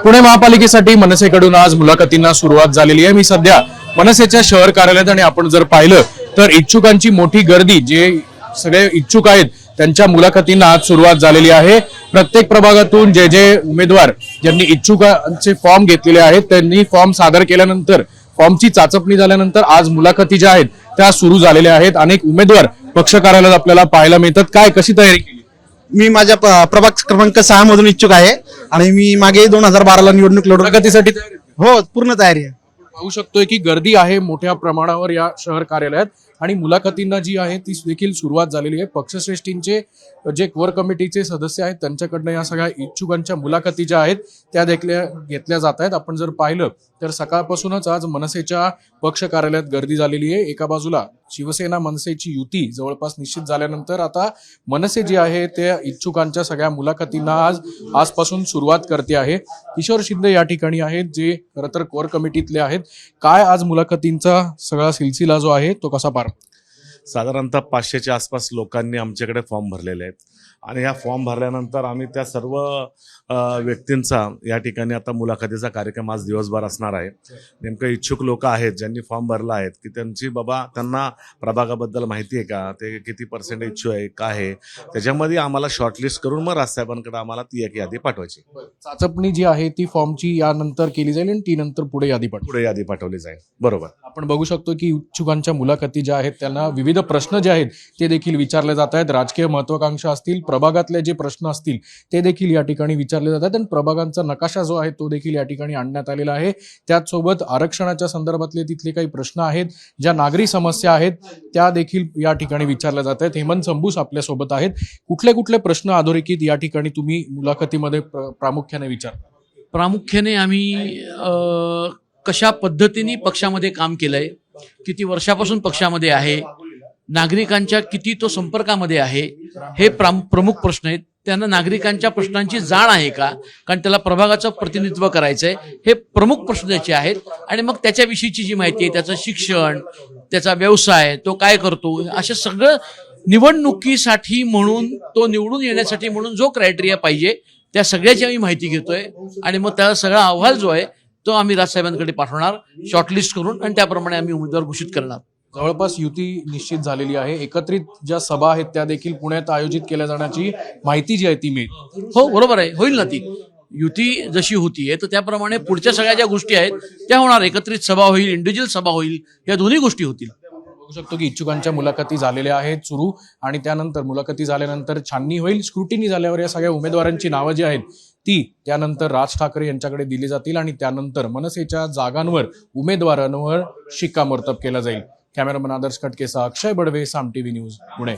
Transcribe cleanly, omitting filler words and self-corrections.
पुणे महापालिकेसाठी मनसेकडून आज मुलाखतींना सुरुवात झालेली आहे। मी सध्या मनसेच्या शहर कार्यालयात आणि आपण जर पाहिलं तर इच्छुकांची मोठी गर्दी, जे सगळे इच्छुक आहेत त्यांच्या मुलाखतींना आज सुरुवात झालेली आहे। प्रत्येक प्रभागातून जे जे उमेदवार ज्यांनी इच्छुकांचे फॉर्म घेतलेले आहेत त्यांनी फॉर्म सादर केल्यानंतर फॉर्मची चाचपणी झाल्यानंतर आज मुलाखती ज्या आहेत त्या सुरू झालेल्या आहेत। अनेक उमेदवार पक्ष कार्यालयात आपल्याला पाहायला मिळतात। काय कशी तयारी केली? मी माझ्या प्रभाग क्रमांक 6 मधून इच्छुक आहे आणि मी मागे 2012 निवडणूक लढवली। मुलाखतीसाठी तयारी? हो, पूर्ण तयारी आहे। पाहू शकतोय की गर्दी आहे मोठ्या प्रमाणावर या शहर कार्यालयात आणि मुलाखतींना जी आहे ती देखील सुरुवात झालेली आहे। पक्षश्रेष्ठींचे जे कोर कमिटीचे सदस्य आहेत त्यांच्याकडनं या सगळ्या इच्छुकांच्या मुलाखती ज्या आहेत त्या देखील घेतल्या जात आहेत। आपण जर पाहिलं तर सकाळपासूनच आज मनसेच्या पक्ष कार्यालयात गर्दी झालेली आहे। एका बाजूला शिवसेना मनसेची युती जवळपास निश्चित झाल्यानंतर आता मनसे जी आहे त्या इच्छुकांच्या सगळ्या मुलाखतींना आजपासून सुरुवात करते आहे। किशोर शिंदे या ठिकाणी आहेत, जे खरं तर कोर कमिटीतले आहेत। काय आज मुलाखतींचा सगळा सिलसिला जो आहे तो कसा पार? साधारणतः 500च्या आसपास लोकांनी आमच्याकडे फॉर्म भरलेले आहेत आणि ह्या फॉर्म भरल्यानंतर आम्ही त्या सर्व व्यक्तींचा या ठिकाणी आता मुलाखतीचा कार्यक्रम आज दिवसभर असणार आहे। नेमकं इच्छुक लोक आहेत ज्यांनी फॉर्म भरला आहेत की त्यांची त्यांना प्रभागाबद्दल माहिती आहे का, ते किती % इच्छुक आहे, काय आहे, त्याच्यामध्ये आम्हाला शॉर्टलिस्ट करून मग राजसाहेबांकडे आम्हाला ती एक यादी पाठवायची। चाचपणी जी आहे ती फॉर्मची यानंतर केली जाईल आणि ती नंतर पुढे यादी पाठवली जाईल। बरोबर, आपण बघू शकतो की इच्छुकांच्या मुलाखती ज्या आहेत त्यांना विविध प्रश्न जे आहेत ते देखील विचारले जात आहेत। राजकीय महत्वाकांक्षा असतील, प्रभागातले जे प्रश्न असतील ते देखील या ठिकाणी विचारले जातात आणि प्रभागांचा नकाशा जो आहे तो देखील या ठिकाणी आणण्यात आलेला आहे। त्याचसोबत आरक्षणाच्या संदर्भातले तिथले काही प्रश्न आहेत, ज्या नागरी समस्या आहेत त्या देखील या ठिकाणी विचारल्या जात आहेत। हेमंत संबूस आपल्या सोबत आहेत। कुठले कुठले प्रश्न अधोरेखित या ठिकाणी तुम्ही मुलाखतीमध्ये प्रामुख्याने विचारता? प्रामुख्याने आम्ही कशा पद्धतीने पक्षामध्ये काम केलंय, किती वर्षापासून पक्षामध्ये आहे, नागरिकांच्या किती तो संपर्कामध्ये आहे, हे प्रमुख प्रश्न आहेत। त्यांना नागरिकांच्या प्रश्नांची जाण आहे का, कारण त्याला प्रभागाचं प्रतिनिधित्व करायचंय, हे प्रमुख प्रश्न त्याचे आहेत। आणि मग त्याच्याविषयीची जी माहिती आहे, त्याचं शिक्षण, त्याचा व्यवसाय, तो काय करतो, असे सगळं निवडणुकीसाठी म्हणून, तो निवडून येण्यासाठी म्हणून जो क्रायटेरिया पाहिजे त्या सगळ्याची आम्ही माहिती घेतोय आणि मग त्याचा सगळा अहवाल जो आहे तो आम्ही राजसाहेबांकडे पाठवणार शॉर्टलिस्ट करून आणि त्याप्रमाणे आम्ही उमेदवार घोषित करणार। जवळपास युती निश्चित झालेली आहे। एकत्रित ज्या सभा आहेत त्या देखील पुण्यात आयोजित केल्या जाण्याची माहिती जी आहे ती मिळते। हो, बरोबर आहे, होईल ना ती युती जशी होतीये तर त्याप्रमाणे पुढच्या सगळ्या ज्या गोष्टी आहेत त्या होणार। एकत्रित सभा होईल, इंडिव्हिज्युअल सभा होईल, या दोन्ही गोष्टी होतील। बघू शकतो की इच्छुकांच्या मुलाखती झालेल्या आहेत सुरू आणि त्यानंतर मुलाखती झाल्यानंतर छाननी होईल। स्क्रुटिनी झाल्यावर या सगळ्या उमेदवारांची नावं जी आहेत ती त्यानंतर राज ठाकरे यांच्याकडे दिली जातील आणि त्यानंतर मनसेच्या जागांवर उमेदवारांवर शिक्कामोर्तब केला जाईल। कॅमेरामन आदर्श खटकेसह अक्षय बडवे, साम टीव्ही न्यूज, पुणे।